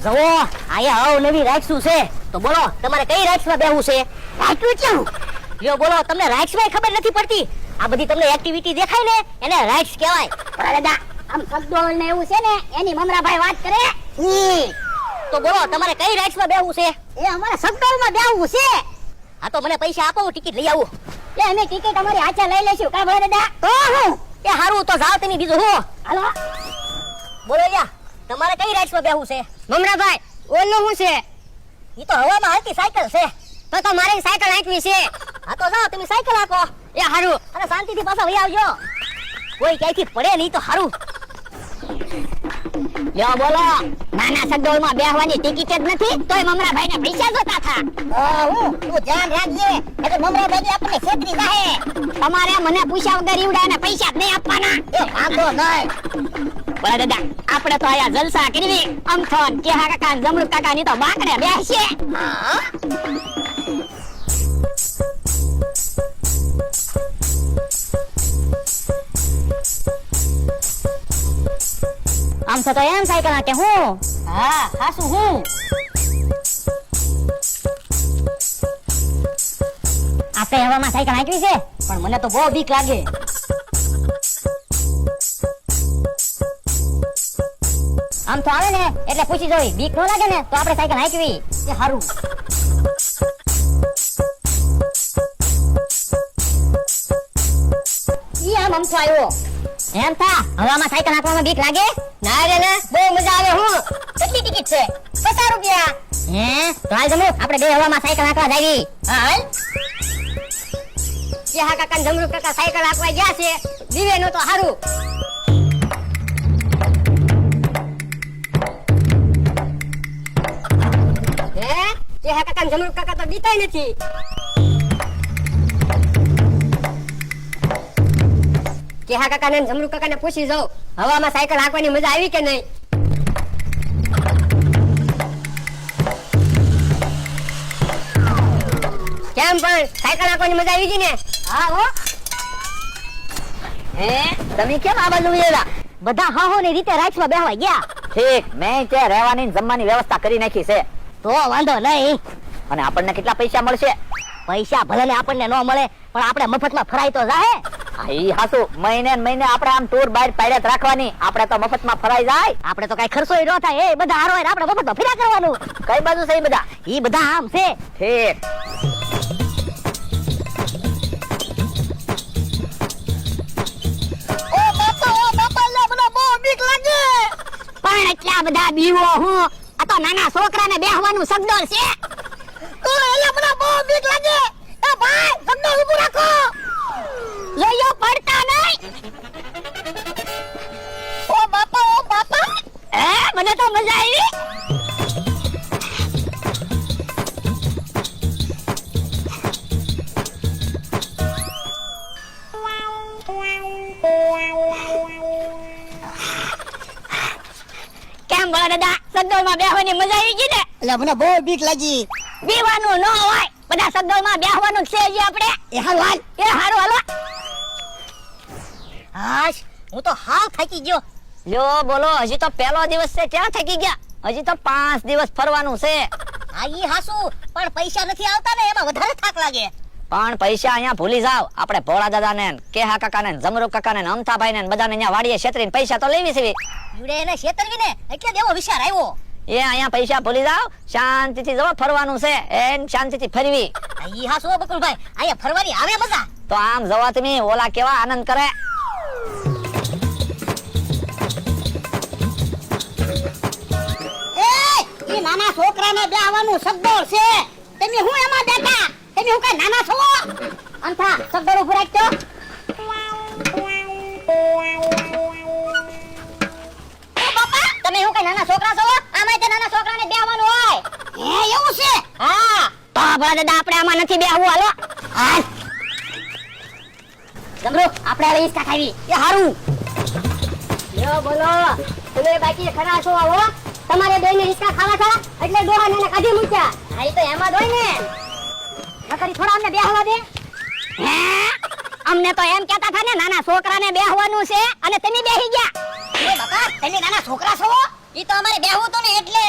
જવો આયા આવ નવી રાક્ષું છે તો બોલો તમારે કઈ રાક્ષમાં બેહવું છે? રાક્ષું કેવું? લ્યો બોલો, તમને રાક્ષમાં ખબર નથી પડતી? આ બધી તમને એક્ટિવિટી દેખાય ને એને રાક્ષ કહેવાય. પણ દાદા આમ સગડોળ ને એવું છે ને એની મમરાભાઈ વાત કરે. તો બોલો તમારે કઈ રાક્ષમાં બેહવું છે? એ અમારે સગડોળમાં બેહવું છે. હા તો મને પૈસા આપો, હું ટિકિટ લઈ આવું. એ અમે ટિકિટ અમારી હાચા લઈ લેશું કા ભલા દાદા? તો હું એ હારું તો જાવ તેની બીજું હું. હાલો બોલો યા તમારે કઈ રાક્ષમાં બેહવું છે? મમરાભાઈ ઓલું શું છે? ઈ તો હવામાં હાલતી સાયકલ છે. તો મારી સાયકલ હાંકવી છે. હા તો જાઓ તમે સાયકલ હાંકો. એ હારું. અને શાંતિથી પાછા વહી આવજો. કોઈ ક્યાંયથી પડે નહીં તો હારું. લ્યો બોલો, નાના સગડોળમાં બેહવાની ટિકિટ જ નથી તોય મમરાભાઈને પૈસા જોતા થા. હું તું ધ્યાન રાખજે એટલે મમરાભાઈ આપણને છેતરી જાહે. તમારે મને પૂછ્યા વગર ઈવડાને પૈસા જ નહીં આપવાના. એ વાંધો નહીં. બોલા દાદા આપણે તો આયા જલસા કરવી. અમથોન કેહા કાકા ને જમરૂક કાકા ની તો બાકડે બેસશે. હા આમ તો એમ સાયકલ હાકે હું. હા હાસુ હું. આપણે હવામાં સાયકલ હાંકવી છે પણ મને તો બહુ બીક લાગે. આમ તો આવે ને એટલે પૂછી જોઈ બીક ન લાગે ને તો આપણે સાયકલ હાંકવી. એ હારું. ઈ આમ અમથો આવ્યો. એમ થા હવામાં સાયકલ હાંકવામાં બીક લાગે? ના રે ના બહુ મજા આવે. હું કેટલી ટિકિટ છે? 50 રૂપિયા. હે તો હાલ જમરૂક આપણે બે હવામાં સાયકલ હાંકવા જાવી. હા હાલ. કેહા કાકા ને જમરૂક કાકા સાયકલ હાંકવા ગયા છે. દીવે નો તો હારું. હે કેહા કાકા ને જમરૂક કાકા તો દીતાય નથી. કેહા કાકા ને જમરૂક કાકા ને પૂછી જાવ હવામાં સાયકલ હાંકવાની મજા આવી કે નહીં. કેમ પણ સાયકલ હાંકવાની મજા આવી ગઈ ને? હા હો. હે તમે કેમ આ બાજુ આવ્યા? બધા હાહો ની રીતે રાક્ષમાં બેહવા ગયા. ઠીક, મેં ત્યાં રહેવાની ને જમવાની વ્યવસ્થા કરી નાખી છે. તો વાંધો નહીં. અને આપણને કેટલા પૈસા મળશે? પૈસા ભલે ને આપણને ન મળે પણ આપણે મફતમાં ફરાય તો જાહે. હા, ઈ હાસુ. મહિને ને મહિને આપણે આમ ટૂર બહાર પાડ્યા રાખવાની. આપણે તો મફતમાં ફરાઈ જાય. આપણે તો કઈ ખર્ચો ન થાય. એ બધા હારો આપણે મફતમાં ફર્યા કરવાનું. કઈ બાજુ છે ઈ બધા? ઈ બધા આમ છે. ઠીક. પણ એટલા બધા બીવો હું. આ તો નાના છોકરાને બેહવાનું સગડોળ છે. તો એલા મને બહુ બીક લાગે. એ ભાઈ તમને ઊભું રાખો. જોયો પડતા નહીં. ઓ બાપા. મને તો મજા આવી. કેમ બોલો દાદા સગડોળમાં બેહવાની મજા આવી ગઈ ને? એટલે મને બહુ બીક લાગી. બીવાનું ન હોય બધા સગડોળમાં બેહવાનું છે જે આપણે. એ હારું હાલ. એ હારું હાલો. હાશ હું તો હાવ થાકી ગયો. લ્યો બોલો, હજી તો પહેલો દિવસ છે, ક્યાં થાકી ગયા? હજી તો 5 દિવસ ફરવાનું છે. હા ઈ હાસુ પણ પૈસા નથી આવતા ને એમાં વધારે થાક લાગે. પણ પૈસા અહીંયા ભૂલી જાવ. આપણે ભોળા દાદા ને કેહા કાકા ને જમરૂક કાકા ને અમથાભાઈ ને બધાને અહીંયા વાડીએ છેતરીને પૈસા તો લેવી છે. યુડે એને છેતરવી ને એટલે દેવો વિચાર આવ્યો. એ અહીંયા પૈસા ભૂલી જાવ. શાંતિથી જવા ફરવાનું છે. એન શાંતિથી ફરવી. હા ઈ હાસુ બકુલભાઈ અહીંયા ફરવાની આવે મજા. તો આમ જવા તમે ઓલા કેવા આનંદ કરે. એ નાના છોકરાને બેહવાનું સગડોળ છે. તમે હું એમાં બેઠા? તમે હું કઈ નાના છો? અંથા સગડોળ ઉપર રાખજો. બાપા તમે હું કઈ નાના છોકરા છો? આમાં તે નાના છોકરાને બેહવાનું હોય. હે એવું છે? હા તો ભલા દાદા આપણે આમાં નથી બેહવું. હાલો હાલ. જમરૂક આપણે હવે ઈસકા ખાવી. એ હારું. લ્યો બોલો તમે બાકી ખરા છો? આવો તમારે બેને ઈસકા ખાવા હતા એટલે ડોહાને કાઢી મૂક્યા. હા ઈ તો એમાં જ હોય ને. નકરી થોડા અમને બેહવા દે. હે અમને તો એમ કહેતા હતા ને નાના છોકરાને બેહવાનું છે અને તમે બેહી ગયા. એ બાપા તમે નાના છોકરા છો? ઈ તો અમારે બેહવું તો ને એટલે